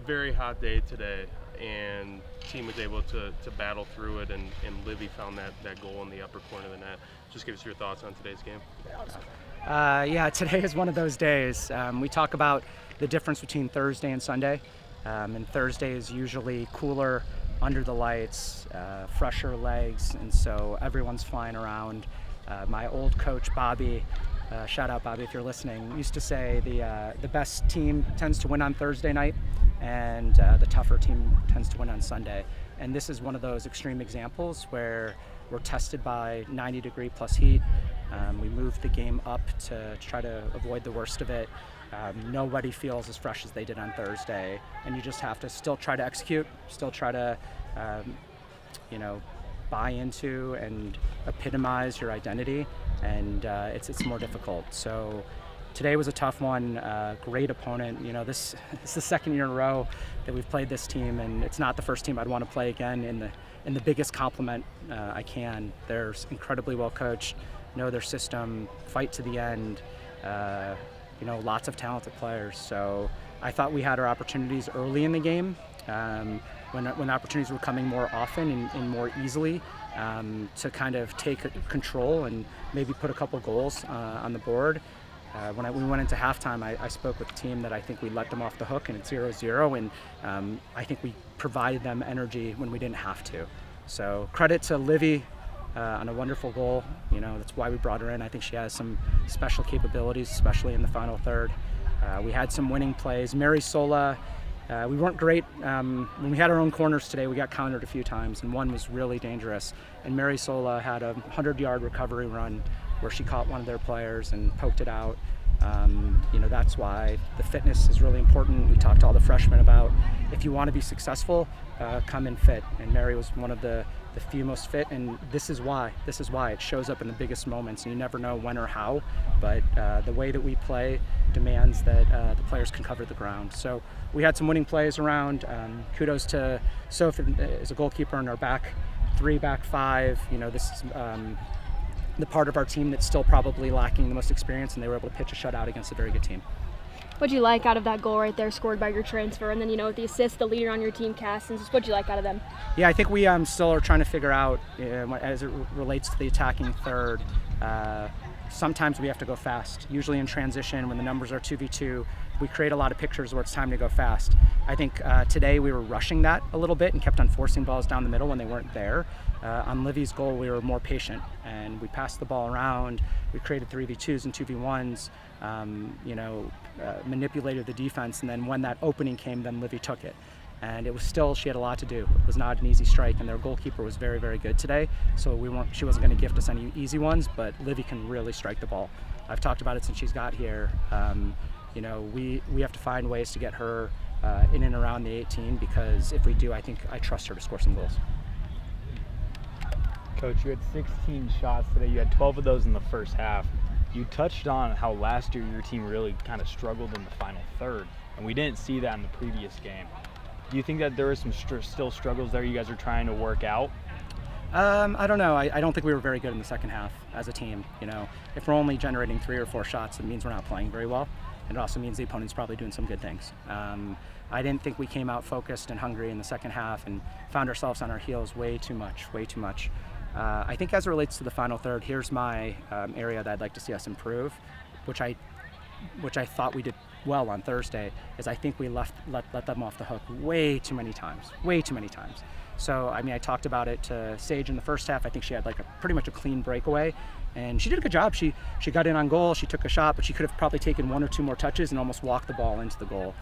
very hot day today, and team was able to battle through it, and Livy found that goal in the upper corner of the net. Just give us your thoughts on today's game. Yeah, today is one of those days. We talk about the difference between Thursday and Sunday, and Thursday is usually cooler, under the lights, fresher legs, and so everyone's flying around. My old coach, Bobby, shout out Bobby if you're listening, used to say the best team tends to win on Thursday night, and the tougher team tends to win on Sunday. And this is one of those extreme examples where we're tested by 90-degree plus heat. We moved the game up to try to avoid the worst of it. Nobody feels as fresh as they did on Thursday, and you just have to still try to execute, still try to buy into and epitomize your identity, and it's more difficult. So today was a tough one. Great opponent. This is the second year in a row that we've played this team, and it's not the first team I'd want to play again. In the biggest compliment I can. They're incredibly well coached, know their system, fight to the end. Lots of talented players. So I thought we had our opportunities early in the game, when opportunities were coming more often and more easily, to kind of take control and maybe put a couple goals on the board. When we went into halftime, I spoke with the team that I think we let them off the hook, and it's 0-0, and I think we provided them energy when we didn't have to. So credit to Livy on a wonderful goal. That's why we brought her in. I think she has some special capabilities, especially in the final third. We had some winning plays. Mary Sola, we weren't great. When we had our own corners today, we got countered a few times, and one was really dangerous. And Mary Sola had a 100-yard recovery run where she caught one of their players and poked it out. That's why the fitness is really important. We talked to all the freshmen about, if you want to be successful, come in fit. And Mary was one of the few most fit, and this is why it shows up in the biggest moments, and you never know when or how, but the way that we play demands that the players can cover the ground. So we had some winning plays around. Kudos to Sophie as a goalkeeper in our back three, back five. This is the part of our team that's still probably lacking the most experience, and they were able to pitch a shutout against a very good team. What'd you like out of that goal right there, scored by your transfer, and then the assist, the leader on your team, Cassins? What'd you like out of them? Yeah, I think we still are trying to figure out, as it relates to the attacking third, sometimes we have to go fast. Usually in transition, when the numbers are 2v2, we create a lot of pictures where it's time to go fast. I think today we were rushing that a little bit and kept on forcing balls down the middle when they weren't there. On Livy's goal, we were more patient, and we passed the ball around. We created 3v2s and 2v1s, manipulated the defense, and then when that opening came, then Livy took it. And it was still, she had a lot to do. It was not an easy strike, and their goalkeeper was very, very good today. So she wasn't going to gift us any easy ones, but Livy can really strike the ball. I've talked about it since she's got here. We have to find ways to get her in and around the 18, because if we do, I trust her to score some goals. Coach, you had 16 shots today. You had 12 of those in the first half. You touched on how last year your team really kind of struggled in the final third, and we didn't see that in the previous game. Do you think that there are some still struggles there you guys are trying to work out? I don't know. I don't think we were very good in the second half as a team. If we're only generating 3 or 4 shots, it means we're not playing very well. And it also means the opponent's probably doing some good things. I didn't think we came out focused and hungry in the second half and found ourselves on our heels way too much. I think as it relates to the final third, here's my area that I'd like to see us improve, which I thought we did well on Thursday, is I think we let them off the hook way too many times. So, I talked about it to Sage in the first half. I think she had pretty much a clean breakaway, and she did a good job. She got in on goal, she took a shot, but she could have probably taken 1 or 2 more touches and almost walked the ball into the goal.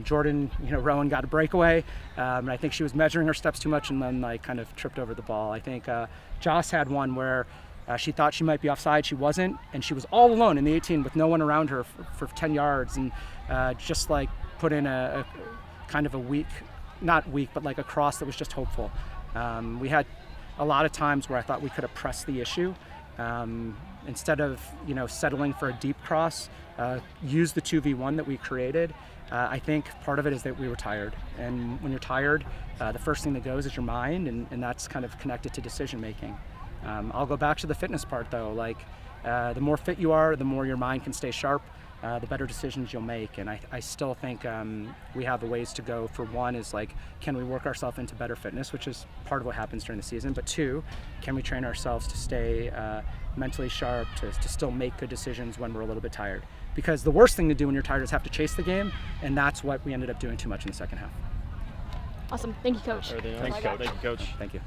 Jordan, Rowan got a breakaway, and I think she was measuring her steps too much and then kind of tripped over the ball. I think Joss had one where she thought she might be offside, she wasn't, and she was all alone in the 18 with no one around her for 10 yards, and just put in a kind of a weak, not weak, but a cross that was just hopeful. We had a lot of times where I thought we could have pressed the issue. Instead of settling for a deep cross, use the 2v1 that we created. I think part of it is that we were tired, and when you're tired, the first thing that goes is your mind, and that's kind of connected to decision making. I'll go back to the fitness part though. The more fit you are, the more your mind can stay sharp. the better decisions you'll make. And I still think we have a ways to go. For one is like, can we work ourselves into better fitness, which is part of what happens during the season. But two, can we train ourselves to stay mentally sharp, to still make good decisions when we're a little bit tired? Because the worst thing to do when you're tired is have to chase the game, and that's what we ended up doing too much in the second half. Awesome. Thank you, Coach. Thanks, That's all I got. Coach. Thank you, Coach. Thank you.